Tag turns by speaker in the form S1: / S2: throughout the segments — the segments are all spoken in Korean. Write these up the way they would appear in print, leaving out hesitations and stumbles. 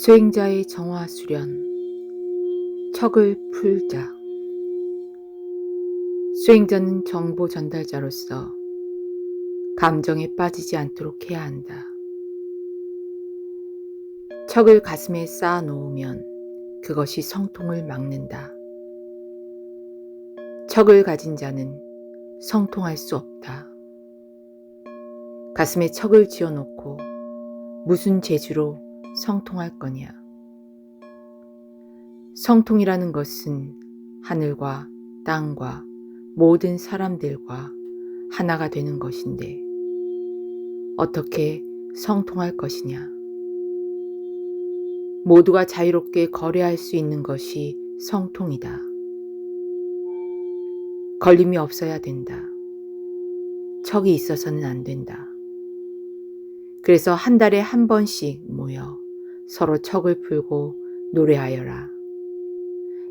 S1: 수행자의 정화 수련, 척을 풀자. 수행자는 정보 전달자로서 감정에 빠지지 않도록 해야 한다. 척을 가슴에 쌓아 놓으면 그것이 성통을 막는다. 척을 가진 자는 성통할 수 없다. 가슴에 척을 지어놓고 무슨 재주로 성통할 거냐. 성통이라는 것은 하늘과 땅과 모든 사람들과 하나가 되는 것인데 어떻게 성통할 것이냐. 모두가 자유롭게 거래할 수 있는 것이 성통이다. 걸림이 없어야 된다. 척이 있어서는 안 된다. 그래서 한 달에 한 번씩 모여 서로 척을 풀고 노래하여라.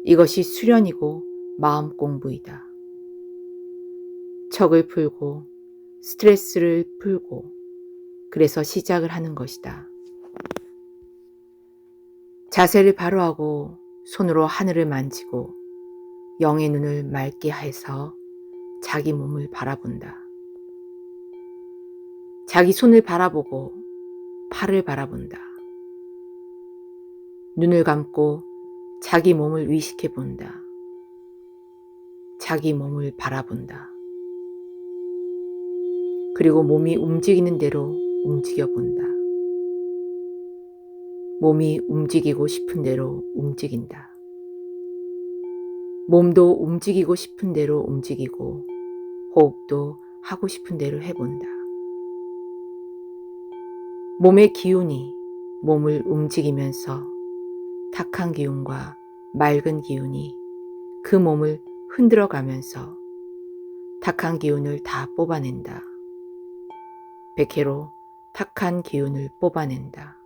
S1: 이것이 수련이고 마음 공부이다. 척을 풀고 스트레스를 풀고 그래서 시작을 하는 것이다. 자세를 바로 하고 손으로 하늘을 만지고 영의 눈을 맑게 해서 자기 몸을 바라본다. 자기 손을 바라보고 팔을 바라본다. 눈을 감고 자기 몸을 의식해 본다. 자기 몸을 바라본다. 그리고 몸이 움직이는 대로 움직여 본다. 몸이 움직이고 싶은 대로 움직인다. 몸도 움직이고 싶은 대로 움직이고 호흡도 하고 싶은 대로 해본다. 몸의 기운이 몸을 움직이면서 탁한 기운과 맑은 기운이 그 몸을 흔들어 가면서 탁한 기운을 다 뽑아낸다. 백회로 탁한 기운을 뽑아낸다.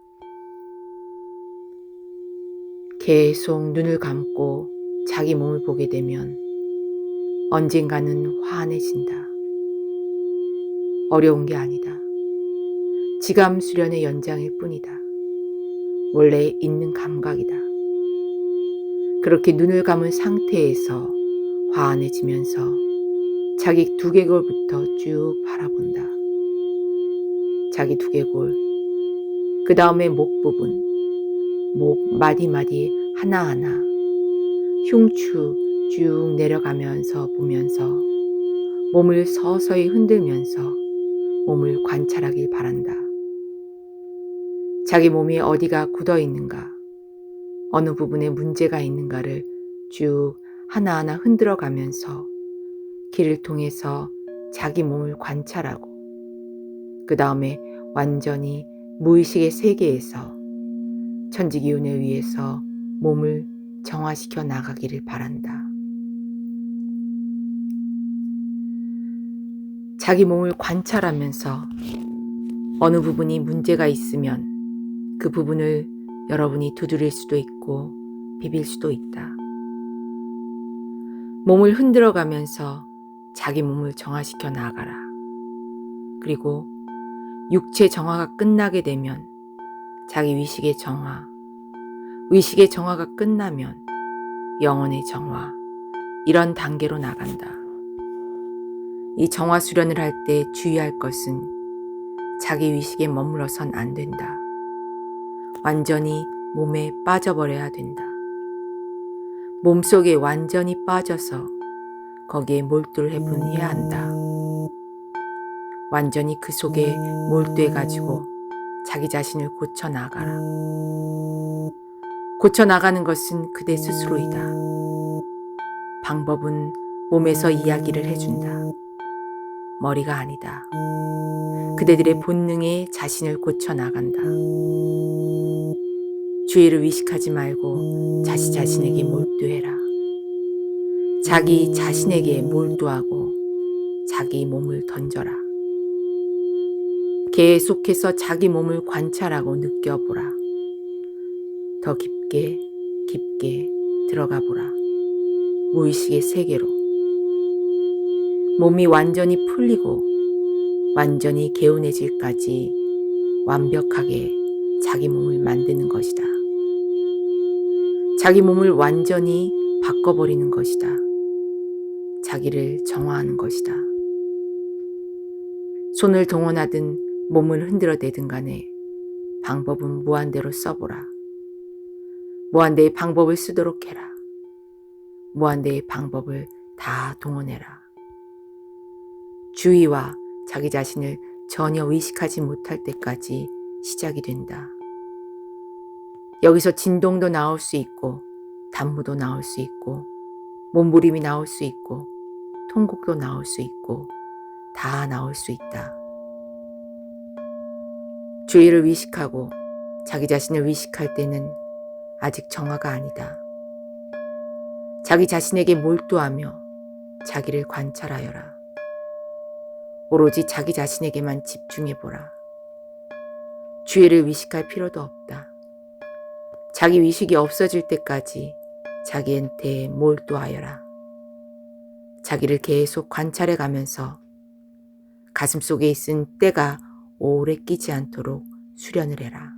S1: 계속 눈을 감고 자기 몸을 보게 되면 언젠가는 환해진다. 어려운 게 아니다. 지감 수련의 연장일 뿐이다. 원래 있는 감각이다. 그렇게 눈을 감은 상태에서 환해지면서 자기 두개골부터 쭉 바라본다. 자기 두개골, 그 다음에 목 부분, 목 마디마디 하나하나 흉추 쭉 내려가면서 보면서 몸을 서서히 흔들면서 몸을 관찰하길 바란다. 자기 몸이 어디가 굳어 있는가, 어느 부분에 문제가 있는가를 쭉 하나하나 흔들어 가면서 귀를 통해서 자기 몸을 관찰하고 그 다음에 완전히 무의식의 세계에서 천지기운에 의해서 몸을 정화시켜 나가기를 바란다. 자기 몸을 관찰하면서 어느 부분이 문제가 있으면 그 부분을 여러분이 두드릴 수도 있고 비빌 수도 있다. 몸을 흔들어 가면서 자기 몸을 정화시켜 나가라. 그리고 육체 정화가 끝나게 되면 자기 의식의 정화, 의식의 정화가 끝나면 영혼의 정화, 이런 단계로 나간다. 이 정화 수련을 할 때 주의할 것은 자기 의식에 머물러선 안 된다. 완전히 몸에 빠져버려야 된다. 몸속에 완전히 빠져서 거기에 몰두를 해야 한다. 완전히 그 속에 몰두해가지고 자기 자신을 고쳐나가라. 고쳐나가는 것은 그대 스스로이다. 방법은 몸에서 이야기를 해준다. 머리가 아니다. 그대들의 본능에 자신을 고쳐나간다. 주의를 의식하지 말고 자신에게 몰두해라. 자기 자신에게 몰두하고 자기 몸을 던져라. 계속해서 자기 몸을 관찰하고 느껴보라. 더 깊게 들어가 보라. 무의식의 세계로. 몸이 완전히 풀리고 완전히 개운해질까지 완벽하게 자기 몸을 만드는 것이다. 자기 몸을 완전히 바꿔버리는 것이다. 자기를 정화하는 것이다. 손을 동원하든 몸을 흔들어대든 간에 방법은 무한대로 써보라. 무한대의 방법을 쓰도록 해라. 무한대의 방법을 다 동원해라. 주의와 자기 자신을 전혀 의식하지 못할 때까지 시작이 된다. 여기서 진동도 나올 수 있고 단무도 나올 수 있고 몸부림이 나올 수 있고 통곡도 나올 수 있고 다 나올 수 있다. 주의를 의식하고 자기 자신을 의식할 때는 아직 정화가 아니다. 자기 자신에게 몰두하며 자기를 관찰하여라. 오로지 자기 자신에게만 집중해보라. 주의를 의식할 필요도 없다. 자기 의식이 없어질 때까지 자기한테 몰두하여라. 자기를 계속 관찰해 가면서 가슴속에 있은 때가 오래 끼지 않도록 수련을 해라.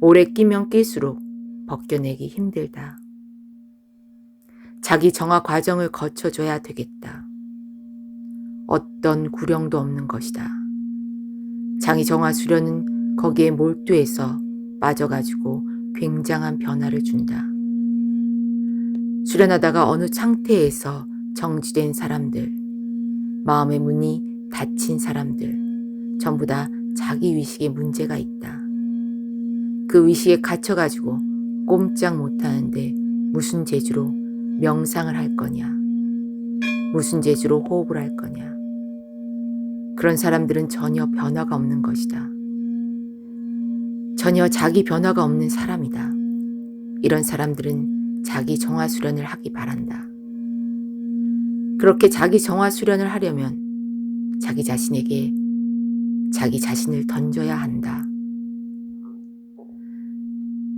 S1: 오래 끼면 낄수록 벗겨내기 힘들다. 자기 정화 과정을 거쳐줘야 되겠다. 어떤 구령도 없는 것이다. 자기 정화 수련은 거기에 몰두해서 빠져가지고 굉장한 변화를 준다. 수련하다가 어느 상태에서 정지된 사람들, 마음의 문이 닫힌 사람들, 전부 다 자기 의식에 문제가 있다. 그 의식에 갇혀가지고 꼼짝 못하는데 무슨 재주로 명상을 할 거냐, 무슨 재주로 호흡을 할 거냐. 그런 사람들은 전혀 변화가 없는 것이다. 전혀 자기 변화가 없는 사람이다. 이런 사람들은 자기 정화 수련을 하기 바란다. 그렇게 자기 정화 수련을 하려면 자기 자신에게 자기 자신을 던져야 한다.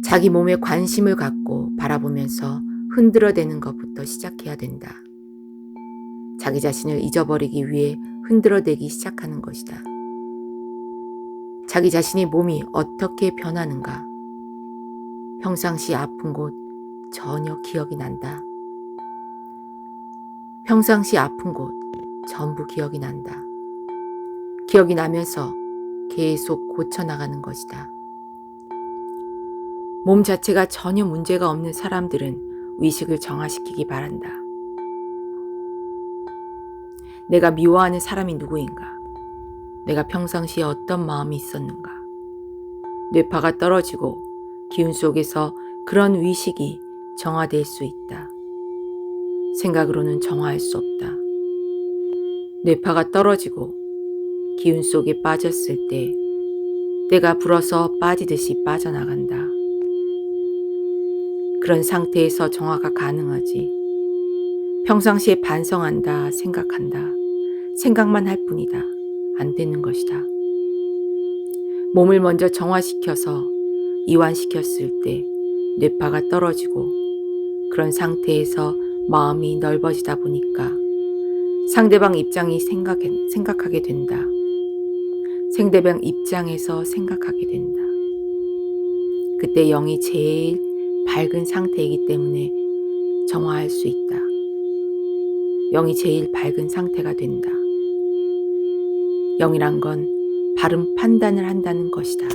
S1: 자기 몸에 관심을 갖고 바라보면서 흔들어대는 것부터 시작해야 된다. 자기 자신을 잊어버리기 위해 흔들어대기 시작하는 것이다. 자기 자신의 몸이 어떻게 변하는가? 평상시 아픈 곳 전혀 기억이 난다. 평상시 아픈 곳 전부 기억이 난다. 기억이 나면서 계속 고쳐나가는 것이다. 몸 자체가 전혀 문제가 없는 사람들은 의식을 정화시키기 바란다. 내가 미워하는 사람이 누구인가? 내가 평상시에 어떤 마음이 있었는가? 뇌파가 떨어지고 기운 속에서 그런 의식이 정화될 수 있다. 생각으로는 정화할 수 없다. 뇌파가 떨어지고 기운 속에 빠졌을 때 때가 불어서 빠지듯이 빠져나간다. 그런 상태에서 정화가 가능하지. 평상시에 반성한다, 생각한다. 생각만 할 뿐이다. 안 되는 것이다. 몸을 먼저 정화시켜서 이완시켰을 때 뇌파가 떨어지고 그런 상태에서 마음이 넓어지다 보니까 상대방 입장이 생각하게 된다. 상대방 입장에서 생각하게 된다. 그때 영이 제일 밝은 상태이기 때문에 정화할 수 있다. 영이 제일 밝은 상태가 된다. 영이란 건 바른 판단을 한다는 것이다.